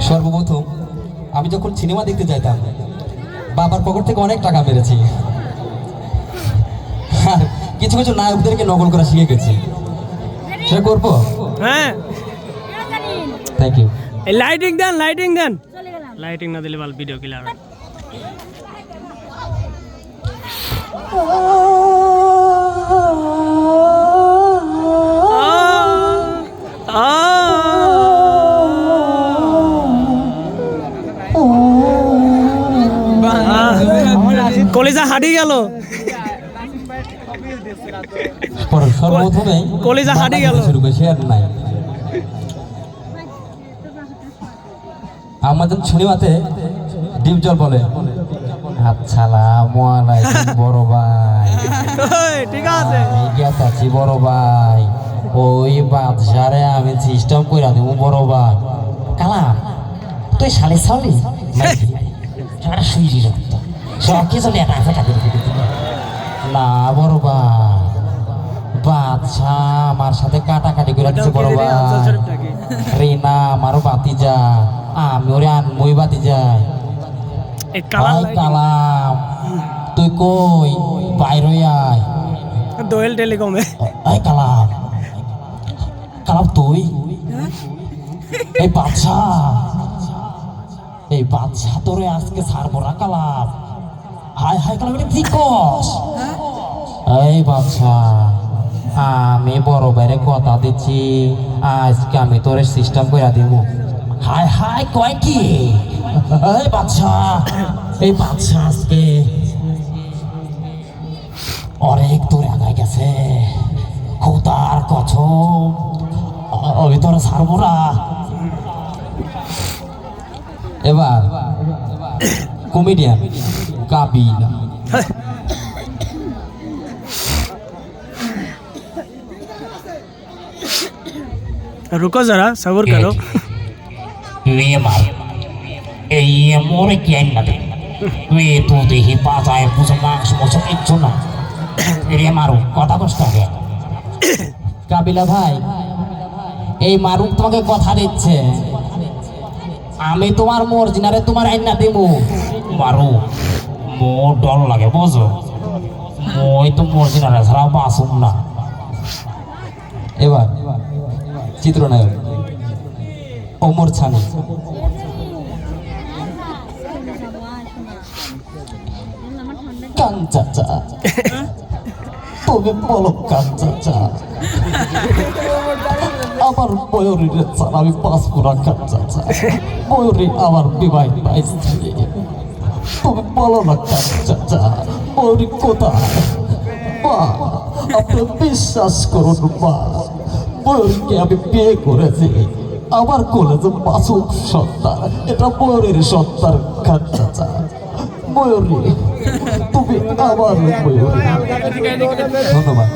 সর্বপ্রথম আমি যখন সিনেমা দেখতে যাইতাম বাবার পকেট থেকে অনেক টাকা মেরেছি, আর কিছু কিছু নায়কদেরকে নকল করা শিখে গেছি। সেটা করবো। হ্যাঁ, থ্যাংক ইউ। লাইটিং দেন, লাইটিং দেন। লাইটিং না দিলে ভালো ভিডিও ক্লিয়ার হবে। কলিজা হাঁটি গেল, সর্বপ্রথমে কলিজা হাঁটি গেল। শুরু করেছি আর নাই। আমাদের সিনেমাতে ডিপ জল বলে আসসালামু আলাইকুম বড় ভাই। ঠিক আছে, আমি গেতাছি বড় ভাই, ওই বাদশারে আমি সিস্টেম কইরা দেবো বড় ভাই। কালাম তুই শালি সালি সারা শুইরি রক্ত সব কিছু লেটা ফেটা করে না বড় ভাই। বাদশা আমার সাথে কাটাকাটি করে দিচ্ছে বড় ভাই। রিনা আমারও বাতি যা, আমি ওরে আনমই বাতি যাই। কালাম তুই কই বাইরে আয়। দোয়েল টেলিকমে। কালাম কালাম তুই এই বাদশা তোরে আজকে ছাড়বো না কালাম। হাই হাই কালাম এটা কি কস? এই বাদশা আমি বড় বাইরে কথা দিচ্ছি আজকে আমি তোরে সিস্টেম করে দিব। হাই হাই কয় কি? এই বাদশা আজকে অনেক দূরে আগায় গেছে, খোদার কসম আমি তোরা ছাড়বো না। এবার কমেডিয়ান কাবিল। रुको जरा, सब्र करो। ये मार ये मोरे क्या ना दे वे तो दे ही पास आए पूछ मार्क्स मुझे एक सुना ये मारो কথা কষ্ট হবে। কাবিলা ভাই এই মারুক তোমাকে কথা দিচ্ছে, আমি তোমার মর্জিনারে তোমার আইনা দেব। মারু মোর ডর লাগে বুঝো, মই তো মর্জিনারে ছাড়া বাসুম না। এবার চিত্রনায়ক ওমর ছানি। কান চাচা তুমি বলো কান চাচা, আমার ময়ূরীর ছাড়া আমি বাঁচবো না। কান চাচা ময়ূরী আমার বিবাহিত স্ত্রী, তুমি বলো না কান চাচা ময়ূরী কোথায়? মা আপনি বিশ্বাস করুন মা, ময়ূরীকে আমি বিয়ে করেছি, আমার কোলে যে বাসুক সন্তান, এটা ময়ূরের সন্তান। কান চাচা ময়ূরী তুমি আমার ময়ূরী। ধন্যবাদ।